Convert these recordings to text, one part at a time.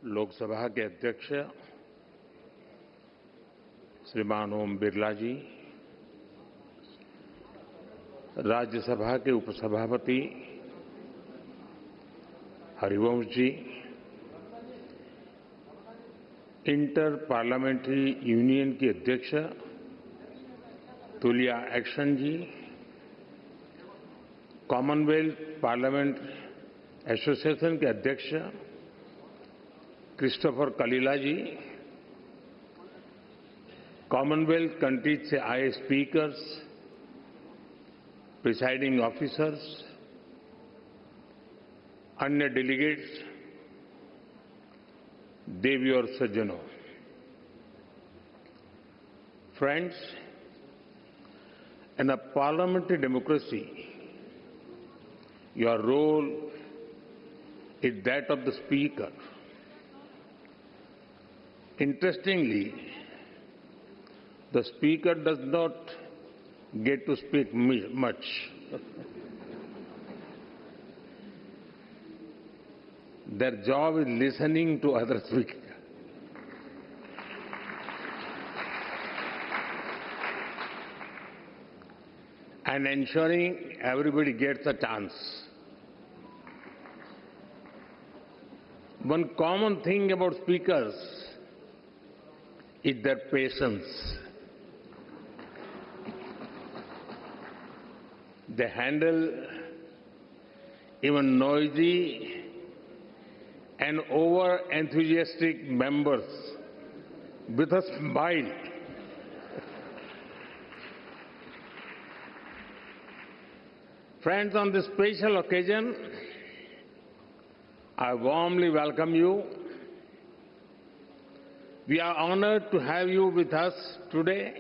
लोकसभा के अध्यक्ष श्रीमान ओम बिरला जी, राज्यसभा के उपसभापति Harivansh ji, inter parliamentary union की अध्यक्ष तुलिया एक्शन जी, कॉमनवेल्थ पार्लियामेंट एसोसिएशन के अध्यक्ष क्रिस्टोफर कलीला जी, कॉमनवेल्थ कंट्रीज से आए स्पीकर्स, प्रिसाइडिंग ऑफिसर्स, अन्य डेलीगेट्स, देवी और सज्जनों, friends, in a parliamentary democracy, your role is that of the speaker. Interestingly, the speaker does not get to speak much. Their job is listening to other speakers. And ensuring everybody gets a chance. One common thing about speakers is their patience. They handle even noisy and over-enthusiastic members with a smile. Friends, on this special occasion, I warmly welcome you. We are honored to have you with us today.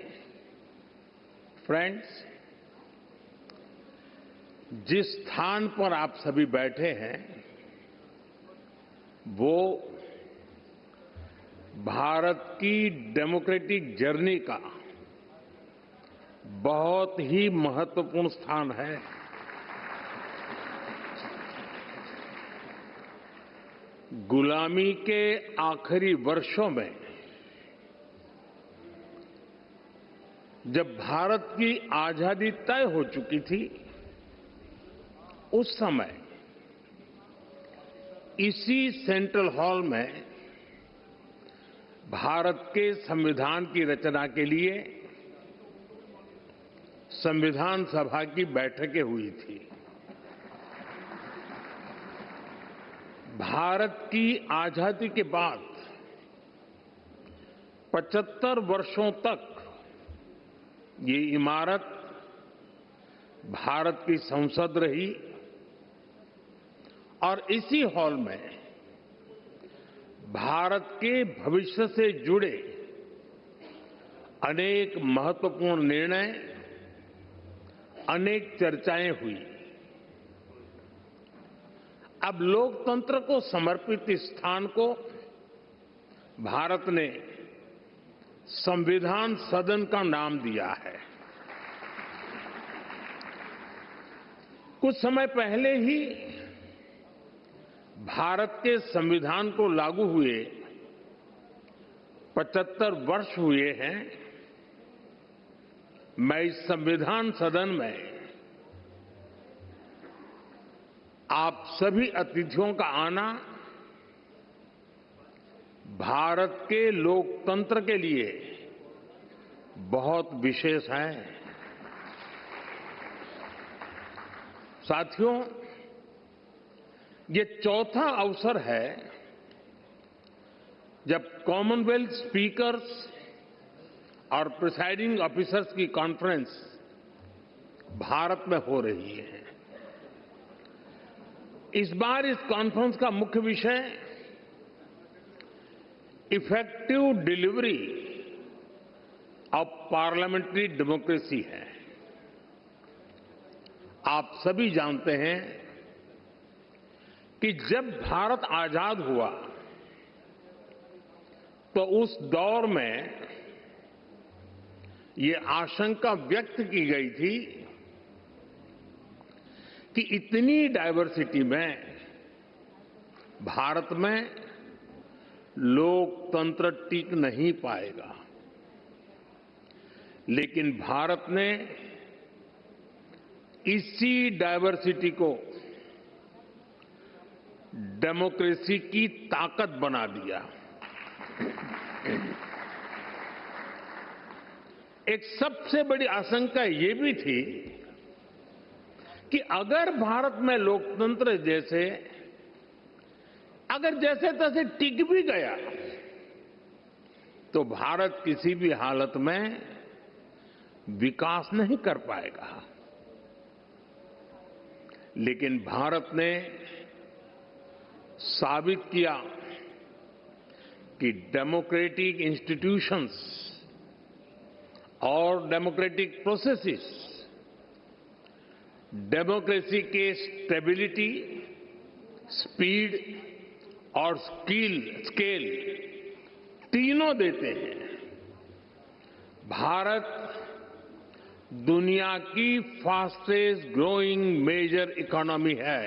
Friends, जिस स्थान पर आप सभी बैठे हैं, वो भारत की democratic journey का बहुत ही महत्वपूर्ण स्थान है। गुलामी के आखिरी वर्षों में जब भारत की आजादी तय हो चुकी थी, उस समय इसी सेंट्रल हॉल में भारत के संविधान की रचना के लिए संविधान सभा की बैठकें हुई थी। भारत की आजादी के बाद 75 वर्षों तक ये इमारत भारत की संसद रही और इसी हॉल में भारत के भविष्य से जुड़े अनेक महत्वपूर्ण निर्णय, अनेक चर्चाएं हुई। अब लोकतंत्र को समर्पित इस स्थान को भारत ने संविधान सदन का नाम दिया है। कुछ समय पहले ही भारत के संविधान को लागू हुए 75 वर्ष हुए हैं। मैं इस संविधान सदन में आप सभी अतिथियों का आना भारत के लोकतंत्र के लिए बहुत विशेष है। साथियों, ये चौथा अवसर है जब कॉमनवेल्थ स्पीकर्स और प्रिसाइडिंग ऑफिसर्स की कॉन्फ्रेंस भारत में हो रही है। इस बार इस कॉन्फ्रेंस का मुख्य विषय effective delivery of parliamentary democracy है। आप सभी जानते हैं कि जब भारत आजाद हुआ तो उस दौर में ये आशंका व्यक्त की गई थी कि इतनी डायवर्सिटी में भारत में लोकतंत्र टिक नहीं पाएगा। लेकिन भारत ने इसी डायवर्सिटी को डेमोक्रेसी की ताकत बना दिया। एक सबसे बड़ी आशंका ये भी थी कि अगर भारत में लोकतंत्र अगर जैसे तैसे टिक भी गया तो भारत किसी भी हालत में विकास नहीं कर पाएगा। लेकिन भारत ने साबित किया कि डेमोक्रेटिक इंस्टीट्यूशंस और डेमोक्रेटिक प्रोसेसेस डेमोक्रेसी के स्टेबिलिटी, स्पीड और स्केल तीनों देते हैं। भारत दुनिया की फास्टेस्ट ग्रोइंग मेजर इकोनॉमी है।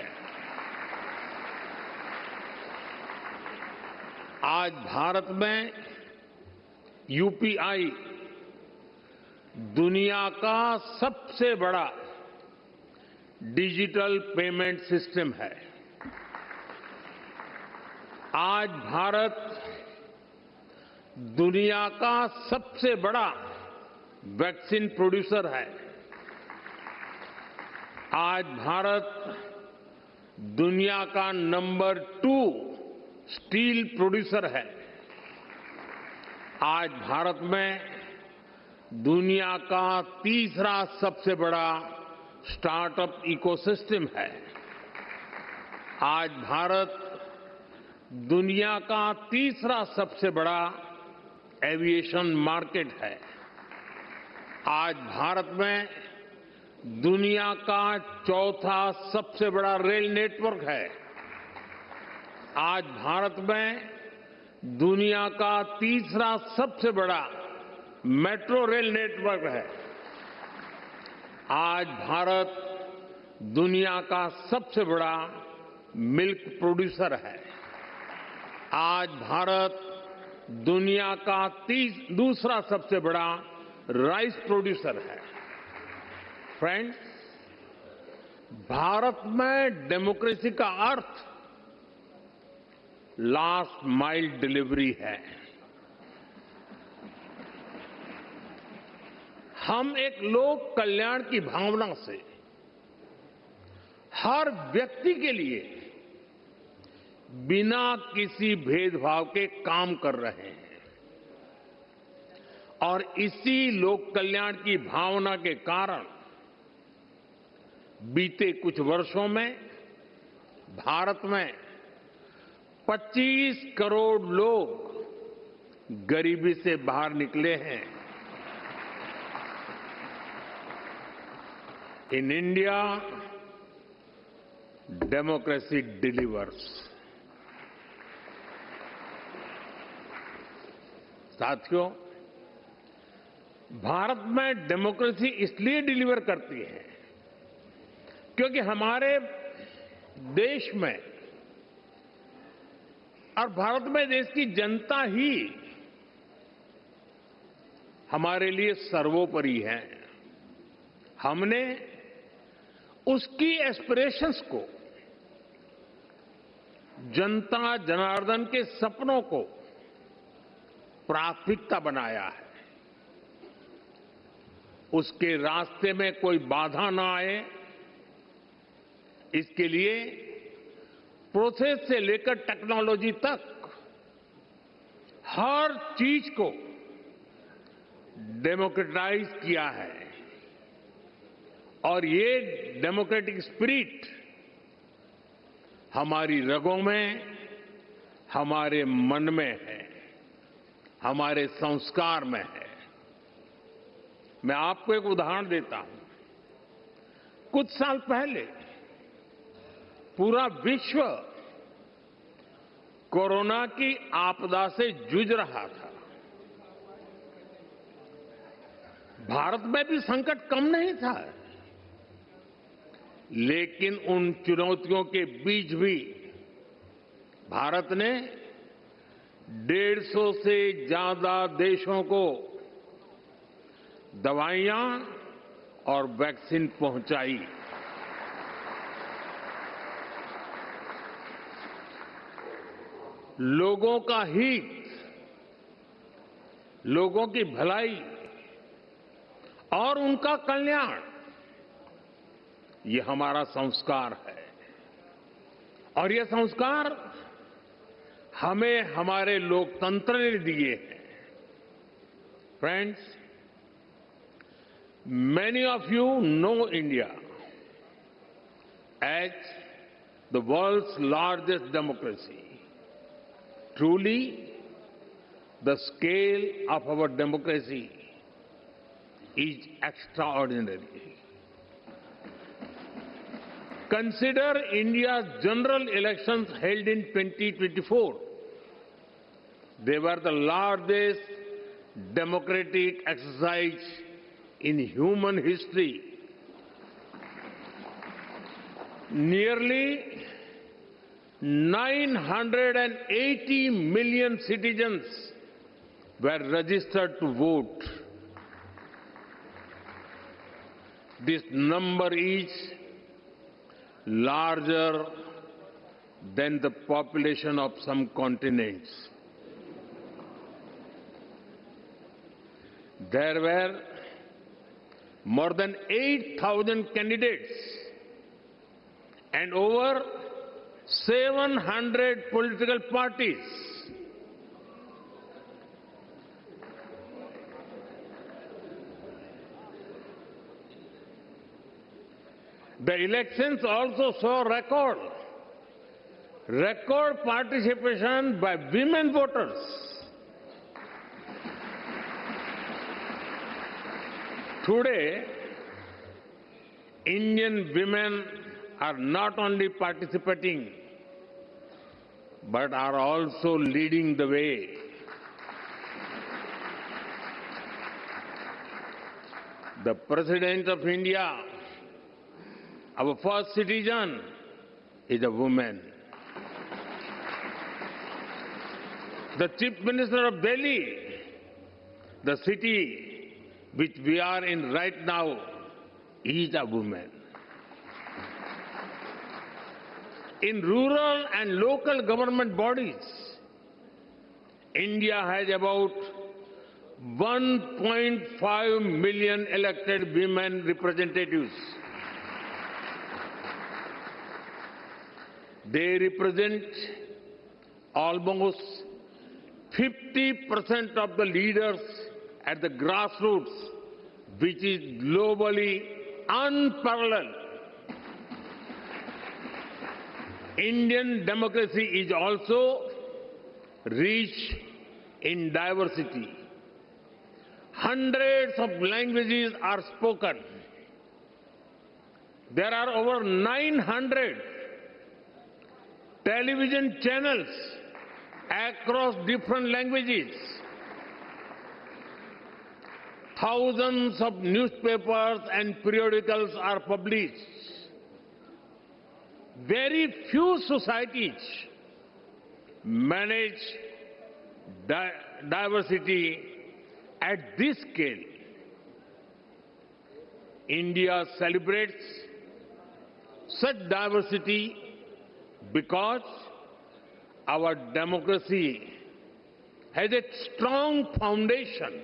आज भारत में यूपीआई दुनिया का सबसे बड़ा डिजिटल पेमेंट सिस्टम है। आज भारत दुनिया का सबसे बड़ा वैक्सीन प्रोड्यूसर है। आज भारत दुनिया का नंबर 2 स्टील प्रोड्यूसर है। आज भारत में दुनिया का तीसरा सबसे बड़ा स्टार्टअप इकोसिस्टम है। आज भारत दुनिया का तीसरा सबसे बड़ा एविएशन मार्केट है। आज भारत में दुनिया का चौथा सबसे बड़ा रेल नेटवर्क है। आज भारत में दुनिया का तीसरा सबसे बड़ा मेट्रो रेल नेटवर्क है। आज भारत दुनिया का सबसे बड़ा मिल्क प्रोड्यूसर है। आज भारत दुनिया का दूसरा सबसे बड़ा राइस प्रोड्यूसर है। फ्रेंड्स, भारत में डेमोक्रेसी का अर्थ लास्ट माइल डिलीवरी है। हम एक लोक कल्याण की भावना से हर व्यक्ति के लिए बिना किसी भेदभाव के काम कर रहे हैं और इसी लोक कल्याण की भावना के कारण बीते कुछ वर्षों में भारत में 25 करोड़ लोग गरीबी से बाहर निकले हैं। In India democracy delivers. साथियों, भारत में डेमोक्रेसी इसलिए डिलीवर करती है क्योंकि हमारे देश में और भारत में देश की जनता ही हमारे लिए सर्वोपरि है। हमने उसकी एस्पिरेशंस को, जनता जनार्दन के सपनों को प्राथमिकता बनाया है। उसके रास्ते में कोई बाधा ना आए, इसके लिए प्रोसेस से लेकर टेक्नोलॉजी तक हर चीज को डेमोक्रेटाइज किया है और ये डेमोक्रेटिक स्पिरिट हमारी रगों में, हमारे मन में है, हमारे संस्कार में है। मैं आपको एक उदाहरण देता हूं। कुछ साल पहले पूरा विश्व कोरोना की आपदा से जूझ रहा था। भारत में भी संकट कम नहीं था, लेकिन उन चुनौतियों के बीच भी भारत ने 150 से ज्यादा देशों को दवाइयां और वैक्सीन पहुंचाई। लोगों का हित, लोगों की भलाई और उनका कल्याण, ये हमारा संस्कार है। और ये संस्कार हमें हमारे लोकतंत्र ने दिए हैं। Friends, many of you know India as the world's largest democracy. Truly, the scale of our democracy is extraordinary. Consider India's general elections held in 2024. They were the largest democratic exercise in human history. Nearly 980 million citizens were registered to vote. This number is larger than the population of some continents. There were more than 8,000 candidates and over 700 political parties. The elections also saw record participation by women voters. Today, Indian women are not only participating, but are also leading the way. The President of India, our first citizen, is a woman. The Chief Minister of Delhi, the city which we are in right now, is a woman. In rural and local government bodies, India has about 1.5 million elected women representatives. They represent almost 50% of the leaders at the grassroots, which is globally unparalleled. Indian democracy is also rich in diversity. Hundreds of languages are spoken. There are over 900 television channels across different languages. Thousands of newspapers and periodicals are published. Very few societies manage diversity at this scale. India celebrates such diversity because our democracy has a strong foundation.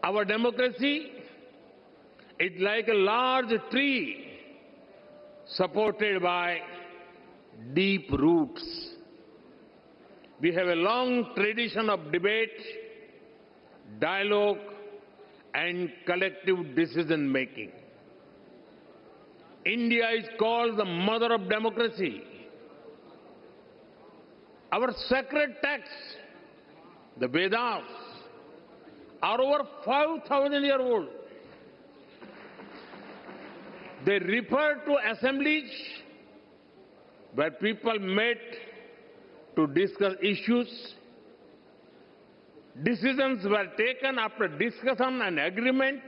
Our democracy is like a large tree supported by deep roots. We have a long tradition of debate, dialogue, and collective decision making. India is called the mother of democracy. Our sacred texts, the Vedas, are over 5,000 years old. They refer to assemblies where people met to discuss issues. Decisions were taken after discussion and agreement.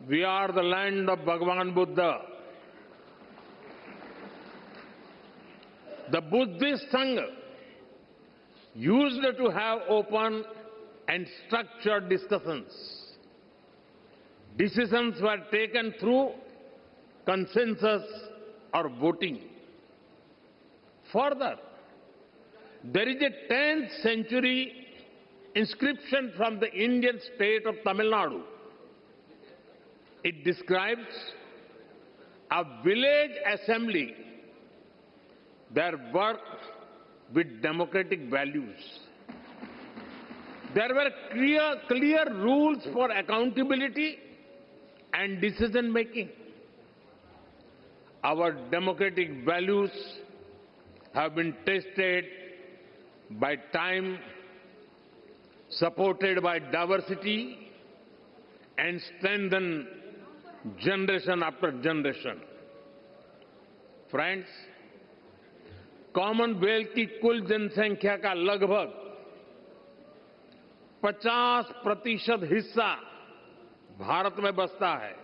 We are the land of Bhagavan Buddha. The Buddhist Sangha used to have open and structured discussions. Decisions were taken through consensus or voting. Further, there is a 10th century inscription from the Indian state of Tamil Nadu. It describes a village assembly, their work with democratic values. There were clear rules for accountability and decision making. Our democratic values have been tested by time, supported by diversity, and strengthened generation after generation. Friends, Commonwealth की कुल जनसंख्या का लगभग 50% हिस्सा भारत में बसता है।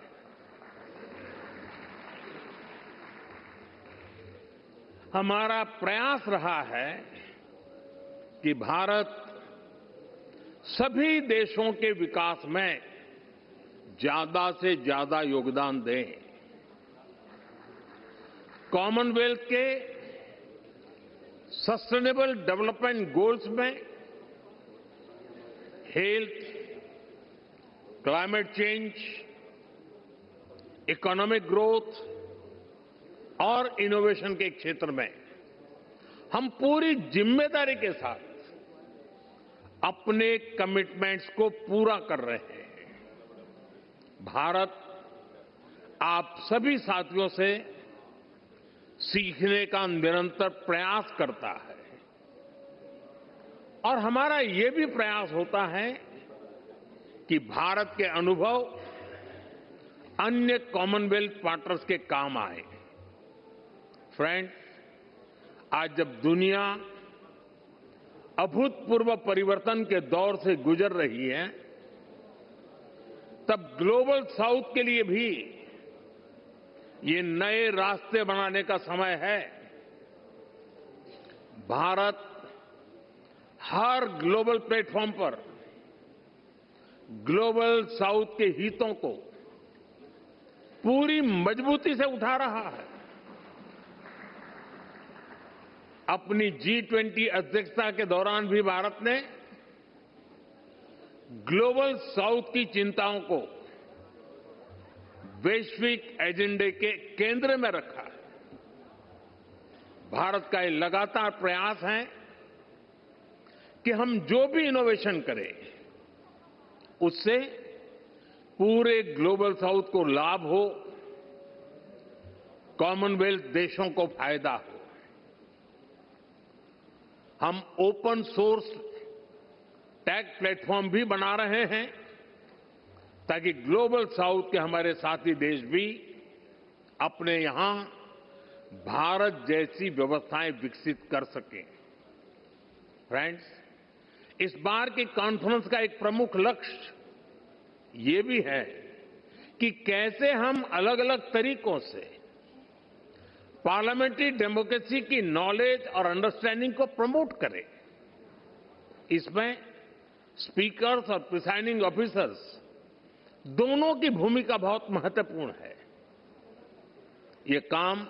हमारा प्रयास रहा है कि भारत सभी देशों के विकास में ज्यादा से ज्यादा योगदान दे। कॉमनवेल्थ के सस्टेनेबल डेवलपमेंट गोल्स में health, climate change, economic growth और इनोवेशन के क्षेत्र में हम पूरी जिम्मेदारी के साथ अपने कमिटमेंट्स को पूरा कर रहे हैं। भारत आप सभी साथियों से सीखने का निरंतर प्रयास करता है और हमारा ये भी प्रयास होता है कि भारत के अनुभव अन्य कॉमनवेल्थ पार्टनर्स के काम आए। फ्रेंड्स, आज जब दुनिया अभूतपूर्व परिवर्तन के दौर से गुजर रही है, तब ग्लोबल साउथ के लिए भी ये नए रास्ते बनाने का समय है। भारत हर ग्लोबल प्लेटफॉर्म पर ग्लोबल साउथ के हितों को पूरी मजबूती से उठा रहा है। अपनी G20 अध्यक्षता के दौरान भी भारत ने ग्लोबल साउथ की चिंताओं को वैश्विक एजेंडे के केंद्र में रखा है। भारत का ये लगातार प्रयास है कि हम जो भी इनोवेशन करें उससे पूरे ग्लोबल साउथ को लाभ हो, कॉमनवेल्थ देशों को फायदा हो। हम ओपन सोर्स टेक प्लेटफॉर्म भी बना रहे हैं ताकि ग्लोबल साउथ के हमारे साथी देश भी अपने यहां भारत जैसी व्यवस्थाएं विकसित कर सकें। फ्रेंड्स, इस बार की कॉन्फ्रेंस का एक प्रमुख लक्ष्य ये भी है कि कैसे हम अलग अलग तरीकों से पार्लियामेंट्री डेमोक्रेसी की नॉलेज और अंडरस्टैंडिंग को प्रमोट करें। इसमें स्पीकर्स और प्रिसाइडिंग ऑफिसर्स दोनों की भूमिका बहुत महत्वपूर्ण है। ये काम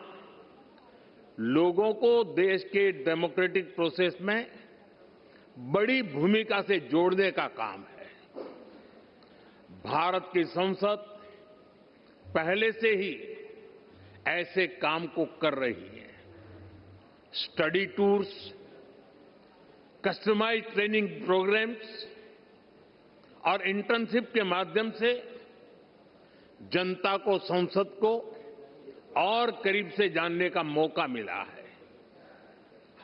लोगों को देश के डेमोक्रेटिक प्रोसेस में बड़ी भूमिका से जोड़ने का काम है। भारत की संसद पहले से ही ऐसे काम को कर रही है। Study tours, customized training programs और इंटर्नशिप के माध्यम से जनता को संसद को और करीब से जानने का मौका मिला है।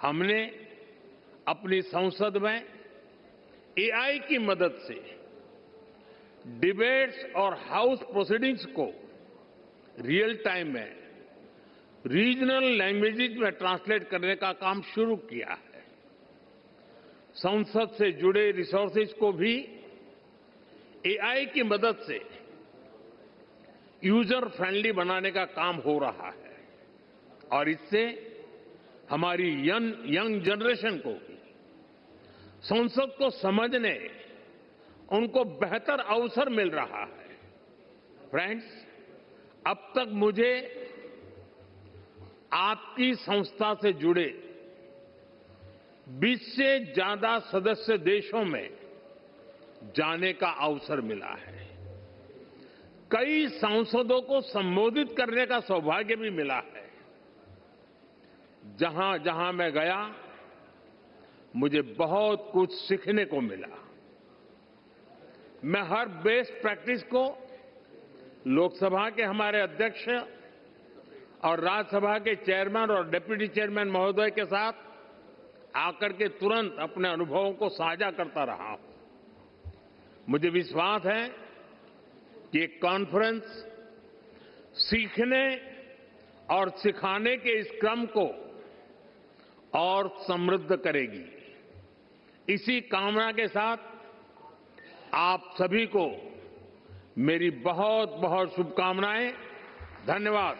हमने अपनी संसद में एआई की मदद से डिबेट्स और हाउस प्रोसीडिंग्स को रियल टाइम में रीजनल लैंग्वेजेज में ट्रांसलेट करने का काम शुरू किया है। संसद से जुड़े रिसोर्सेज को भी एआई की मदद से यूजर फ्रेंडली बनाने का काम हो रहा है और इससे हमारी यंग जनरेशन को संसद को समझने, उनको बेहतर अवसर मिल रहा है। फ्रेंड्स, अब तक मुझे आपकी संस्था से जुड़े 20 से ज्यादा सदस्य देशों में जाने का अवसर मिला है। कई सांसदों को संबोधित करने का सौभाग्य भी मिला है। जहां जहां मैं गया, मुझे बहुत कुछ सीखने को मिला। मैं हर बेस्ट प्रैक्टिस को लोकसभा के हमारे अध्यक्ष और राज्यसभा के चेयरमैन और डिप्टी चेयरमैन महोदय के साथ आकर के तुरंत अपने अनुभवों को साझा करता रहा हूं। मुझे विश्वास है कि ये कॉन्फ्रेंस सीखने और सिखाने के इस क्रम को और समृद्ध करेगी। इसी कामना के साथ आप सभी को मेरी बहुत बहुत शुभकामनाएं। धन्यवाद।